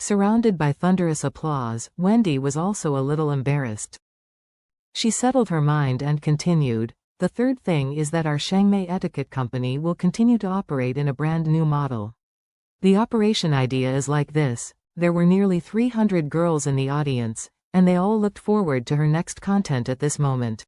Surrounded by thunderous applause, Wendy was also a little embarrassed. She settled her mind and continued, "The third thing is that our Chiangmai Etiquette Company will continue to operate in a brand new model. The operation idea is like this." There were nearly 300 girls in the audience, and they all looked forward to her next content at this moment.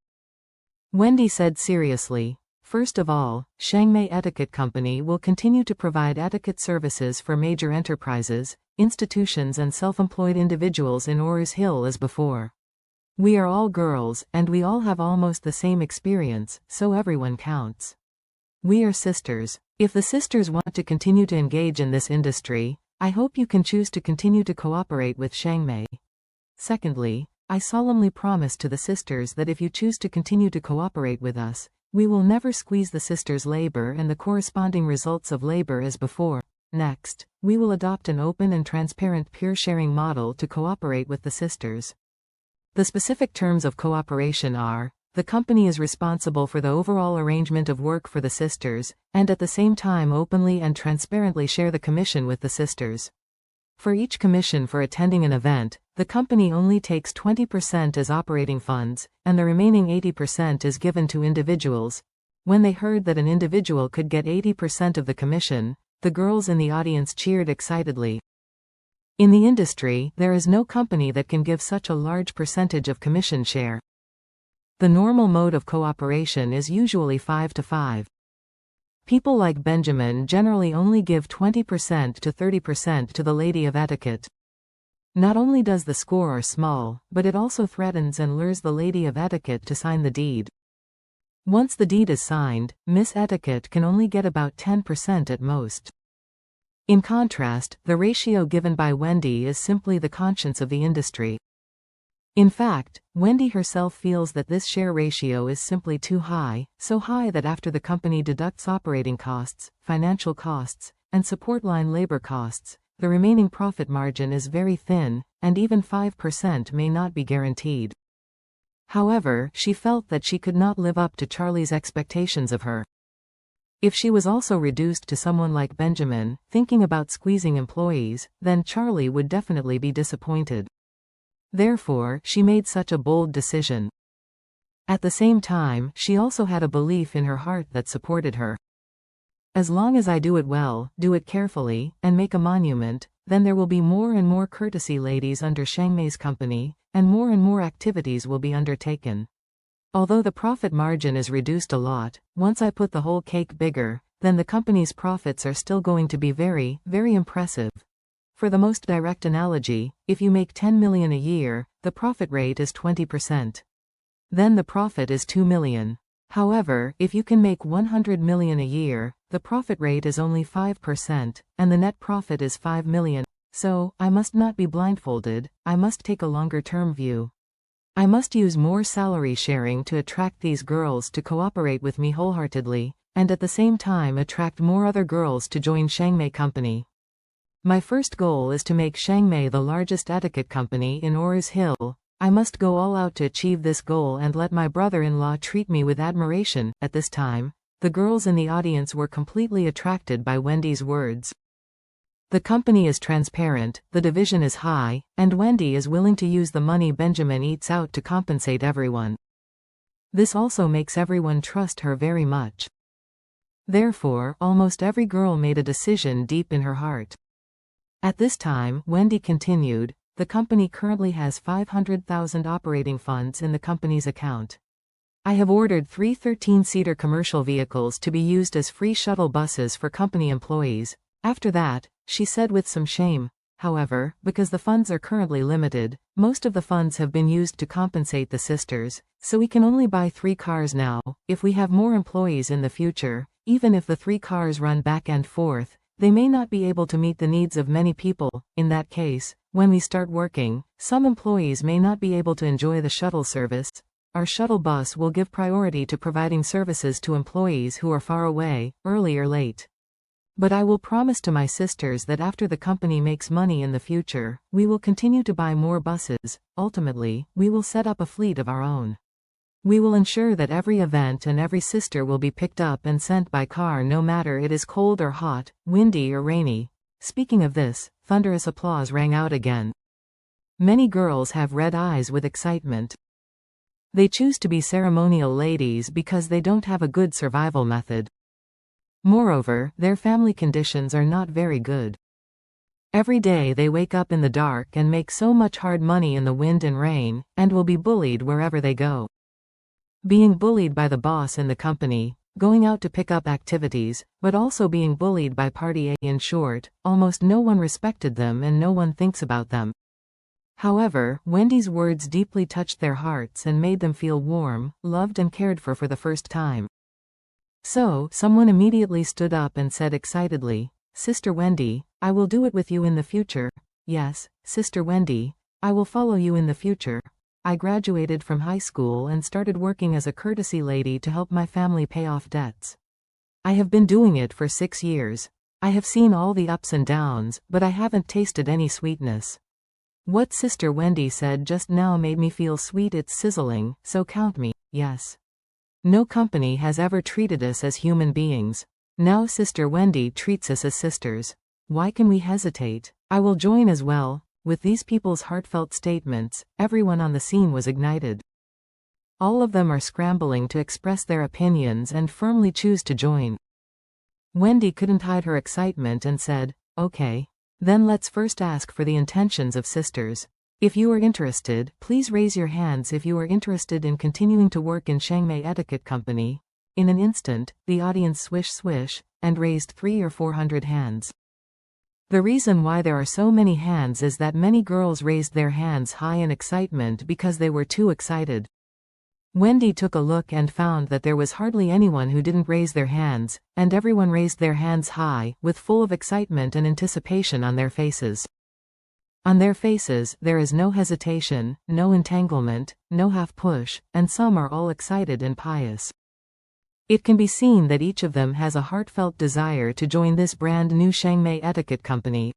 Wendy said seriously, "First of all, Chiangmai Etiquette Company will continue to provide etiquette services for major enterprises, institutions and self-employed individuals in Orus Hill as before. We are all girls, and we all have almost the same experience, so everyone counts. We are sisters. If the sisters want to continue to engage in this industry, I hope you can choose to continue to cooperate with Chiangmai. Secondly, I solemnly promise to the sisters that if you choose to continue to cooperate with us, we will never squeeze the sisters' labor and the corresponding results of labor as before. Next, we will adopt an open and transparent peer-sharing model to cooperate with the sisters. The specific terms of cooperation are, the company is responsible for the overall arrangement of work for the sisters, and at the same time openly and transparently share the commission with the sisters. For each commission for attending an event, the company only takes 20% as operating funds, and the remaining 80% is given to individuals." When they heard that an individual could get 80% of the commission, the girls in the audience cheered excitedly. In the industry, there is no company that can give such a large percentage of commission share. The normal mode of cooperation is usually 5 to 5. People like Benjamin generally only give 20% to 30% to the Lady of Etiquette. Not only does the score small, but it also threatens and lures the Lady of Etiquette to sign the deed. Once the deed is signed, Miss Etiquette can only get about 10% at most. In contrast, the ratio given by Wendy is simply the conscience of the industry. In fact, Wendy herself feels that this share ratio is simply too high, so high that after the company deducts operating costs, financial costs, and support line labor costs, the remaining profit margin is very thin, and even 5% may not be guaranteed. However, she felt that she could not live up to Charlie's expectations of her. If she was also reduced to someone like Benjamin, thinking about squeezing employees, then Charlie would definitely be disappointed. Therefore, she made such a bold decision. At the same time, she also had a belief in her heart that supported her. As long as I do it well, do it carefully, and make a monument, then there will be more and more courtesy ladies under Chiangmai's company, and more activities will be undertaken. Although the profit margin is reduced a lot, once I put the whole cake bigger, then the company's profits are still going to be very, very impressive. For the most direct analogy, if you make 10 million a year, the profit rate is 20%. Then the profit is 2 million. However, if you can make 100 million a year, the profit rate is only 5%, and the net profit is 5 million. So, I must not be blindfolded, I must take a longer-term view. I must use more salary sharing to attract these girls to cooperate with me wholeheartedly, and at the same time attract more other girls to join Chiangmai Company. My first goal is to make Chiangmai the largest etiquette company in Orus Hill. I must go all out to achieve this goal and let my brother-in-law treat me with admiration." At this time, the girls in the audience were completely attracted by Wendy's words. The company is transparent, the division is high, and Wendy is willing to use the money Benjamin eats out to compensate everyone. This also makes everyone trust her very much. Therefore, almost every girl made a decision deep in her heart. At this time, Wendy continued, "The company currently has 500,000 operating funds in the company's account. I have ordered 3 13-seater commercial vehicles to be used as free shuttle buses for company employees. After that," she said with some shame, "however, because the funds are currently limited, most of the funds have been used to compensate the sisters, so we can only buy 3 cars now. If we have more employees in the future, even if the 3 cars run back and forth, they may not be able to meet the needs of many people. In that case, when we start working, some employees may not be able to enjoy the shuttle service. Our shuttle bus will give priority to providing services to employees who are far away, early or late. But I will promise to my sisters that after the company makes money in the future, we will continue to buy more buses. Ultimately, we will set up a fleet of our own. We will ensure that every event and every sister will be picked up and sent by car no matter it is cold or hot, windy or rainy." Speaking of this, thunderous applause rang out again. Many girls have red eyes with excitement. They choose to be ceremonial ladies because they don't have a good survival method. Moreover, their family conditions are not very good. Every day they wake up in the dark and make so much hard money in the wind and rain, and will be bullied wherever they go. Being bullied by the boss in the company, going out to pick up activities, but also being bullied by party A. In short, almost no one respected them and no one thinks about them. However, Wendy's words deeply touched their hearts and made them feel warm, loved and cared for the first time. So, someone immediately stood up and said excitedly, "Sister Wendy, I will do it with you in the future. Yes, Sister Wendy, I will follow you in the future. I graduated from high school and started working as a courtesy lady to help my family pay off debts. I have been doing it for 6 years. I have seen all the ups and downs, but I haven't tasted any sweetness. What Sister Wendy said just now made me feel sweet, it's sizzling, so count me, yes. No company has ever treated us as human beings. Now Sister Wendy treats us as sisters. Why can we hesitate? I will join as well." With these people's heartfelt statements, everyone on the scene was ignited. All of them are scrambling to express their opinions and firmly choose to join. Wendy couldn't hide her excitement and said, "Okay. Then let's first ask for the intentions of sisters. If you are interested, please raise your hands if you are interested in continuing to work in Chiangmai Etiquette Company." In an instant, the audience swish, and raised 300 or 400 hands. The reason why there are so many hands is that many girls raised their hands high in excitement because they were too excited. Wendy took a look and found that there was hardly anyone who didn't raise their hands, and everyone raised their hands high, with full of excitement and anticipation on their faces. On their faces, there is no hesitation, no entanglement, no half push, and some are all excited and pious. It can be seen that each of them has a heartfelt desire to join this brand new Chiangmai Etiquette Company.